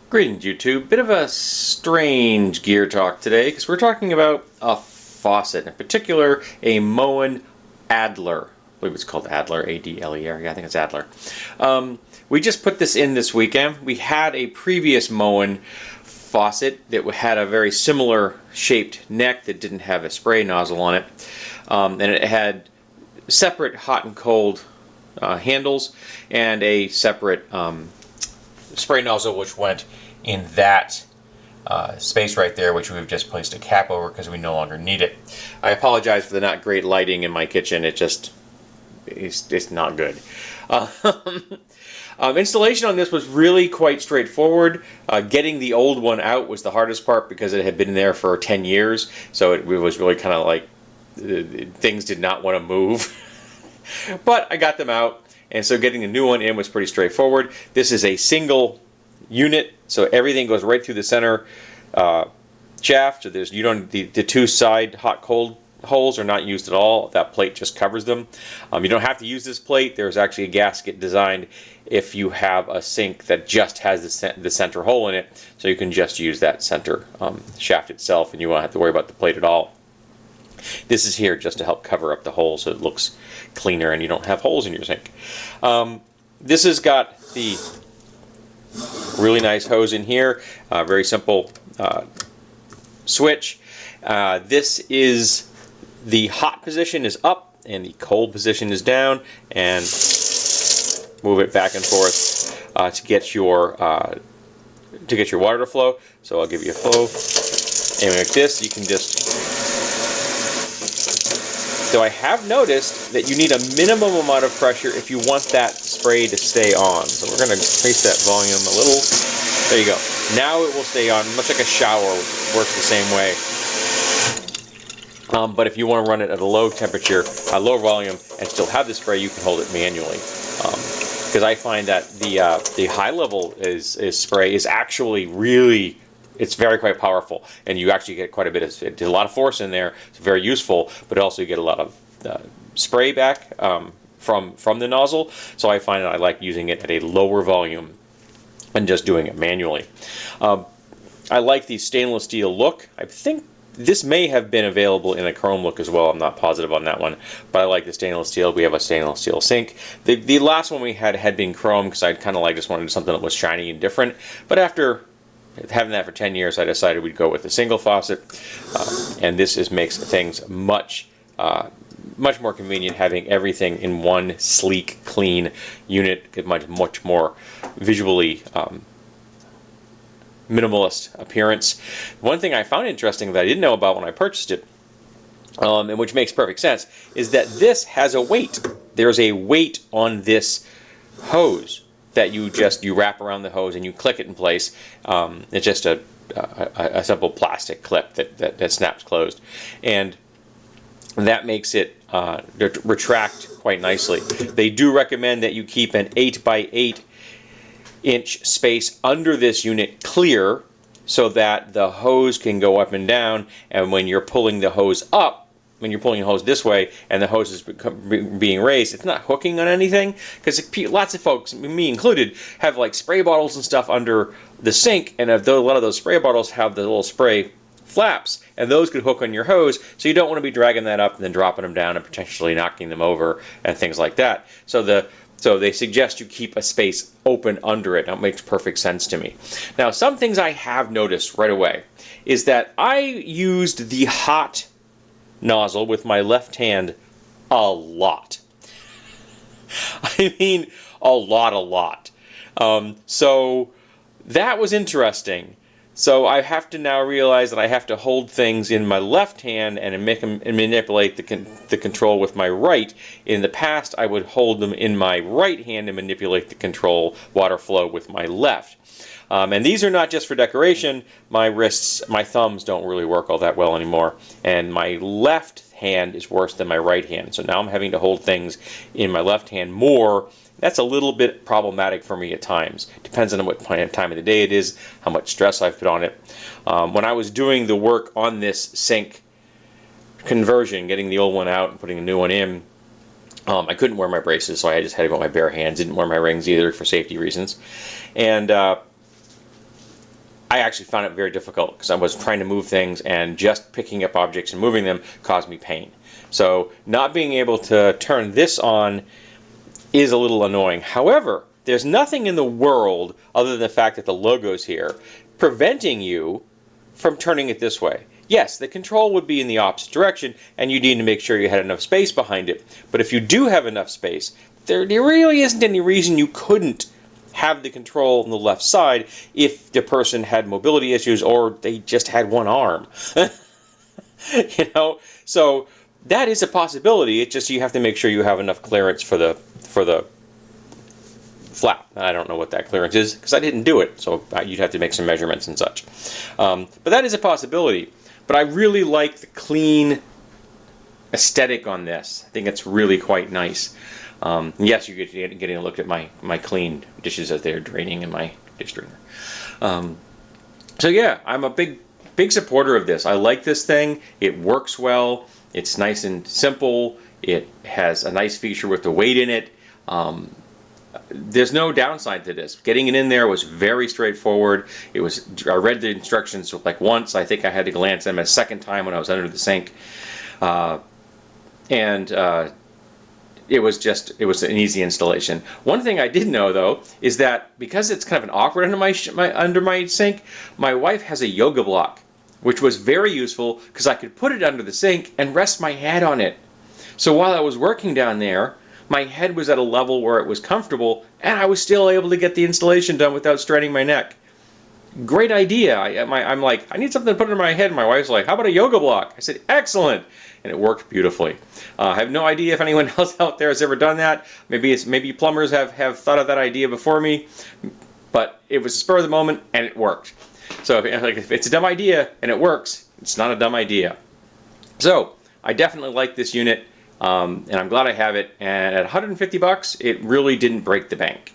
Greetings, YouTube. Bit of a strange gear talk today because we're talking about a faucet, in particular a Moen Adler. I believe it's called Adler, A-D-L-E-R. Yeah, I think it's Adler. We just put this in this weekend. We had a previous Moen faucet that had a very similar shaped neck that didn't have a spray nozzle on it, and it had separate hot and cold handles and a separate spray nozzle which went in that space right there, which we've just placed a cap over because we no longer need it. I apologize for the not great lighting in my kitchen. It's not good. Installation on this was really quite straightforward. Getting the old one out was the hardest part because it had been there for 10 years, so it was really kind of like things did not want to move. But I got them out, and so getting the new one in was pretty straightforward. This is a single unit, so everything goes right through the center shaft. So there's the two side hot cold holes are not used at all. That plate just covers them. You don't have to use this plate. There's actually a gasket designed if you have a sink that just has the center hole in it, so you can just use that center shaft itself, and you won't have to worry about the plate at all. This is here just to help cover up the holes so it looks cleaner and you don't have holes in your sink. This has got the really nice hose in here, very simple switch. This is the hot position is up and the cold position is down, and move it back and forth to get your water to flow. So I'll give you a flow, and like this you can just. So I have noticed that you need a minimum amount of pressure if you want that spray to stay on. So we're going to increase that volume a little. There you go. Now it will stay on, much like a shower, works the same way. But if you want to run it at a low temperature, a low volume, and still have the spray, you can hold it manually. Because I find that the high level spray is actually really. It's quite powerful, and you actually get quite a bit of, there's a lot of force in there. It's very useful, but also you get a lot of spray back from the nozzle. So I find that I like using it at a lower volume and just doing it manually. I like the stainless steel look. I think this may have been available in a chrome look as well. I'm not positive on that one, but I like the stainless steel. We have a stainless steel sink. The last one we had been chrome because I kind of just wanted something that was shiny and different. But after having that for 10 years, I decided we'd go with a single faucet, and this makes things much more convenient, having everything in one sleek, clean unit. It much more visually minimalist appearance. One thing I found interesting that I didn't know about when I purchased it, and which makes perfect sense, is that this has a weight. There's a weight on this hose that you wrap around the hose and you click it in place. It's just a simple plastic clip that snaps closed, and that makes it retract quite nicely. They do recommend that you keep an 8 by 8 inch space under this unit clear so that the hose can go up and down, and when you're pulling the hose up, when you're pulling the hose this way and the hose is being raised, it's not hooking on anything, because lots of folks, me included, have like spray bottles and stuff under the sink, and a lot of those spray bottles have the little spray flaps, and those could hook on your hose, so you don't want to be dragging that up and then dropping them down and potentially knocking them over and things like that. So they suggest you keep a space open under it. That makes perfect sense to me. Now, some things I have noticed right away is that I used the hot nozzle with my left hand a lot. I mean, a lot. So that was interesting. So I have to now realize that I have to hold things in my left hand and manipulate the control with my right. In the past, I would hold them in my right hand and manipulate the control water flow with my left. And these are not just for decoration. My thumbs don't really work all that well anymore, and my left hand is worse than my right hand. So now I'm having to hold things in my left hand more. That's a little bit problematic for me at times. Depends on what time of the day it is, how much stress I've put on it. When I was doing the work on this sink conversion, getting the old one out and putting a new one in, I couldn't wear my braces, so I just had to go with my bare hands. Didn't wear my rings either for safety reasons. And I actually found it very difficult because I was trying to move things, and just picking up objects and moving them caused me pain. So not being able to turn this on is a little annoying. However, there's nothing in the world other than the fact that the logo's here preventing you from turning it this way. Yes, the control would be in the opposite direction, and you need to make sure you had enough space behind it. But if you do have enough space, there really isn't any reason you couldn't have the control on the left side if the person had mobility issues or they just had one arm. You know, so that is a possibility. It's just you have to make sure you have enough clearance for the flap. I don't know what that clearance is because I didn't do it, so you'd have to make some measurements and such. But that is a possibility. But I really like the clean aesthetic on this. I think it's really quite nice. Yes, you're getting a look at my clean dishes as they're draining in my dish drainer. So yeah, I'm a big supporter of this. I like this thing. It works well. It's nice and simple. It has a nice feature with the weight in it. There's no downside to this. Getting it in there was very straightforward. I read the instructions like once. I think I had to glance at them a second time when I was under the sink. It was an easy installation. One thing I did know though is that because it's kind of an awkward under my sink, my wife has a yoga block, which was very useful because I could put it under the sink and rest my head on it. So while I was working down there, my head was at a level where it was comfortable, and I was still able to get the installation done without straining my neck. Great idea. I'm like, I need something to put under my head. And my wife's like, how about a yoga block? I said, excellent. And it worked beautifully. I have no idea if anyone else out there has ever done that. Maybe plumbers have thought of that idea before me, but it was a spur of the moment, and it worked. So if it's a dumb idea and it works, it's not a dumb idea. So I definitely like this unit. And I'm glad I have it. And at $150, it really didn't break the bank.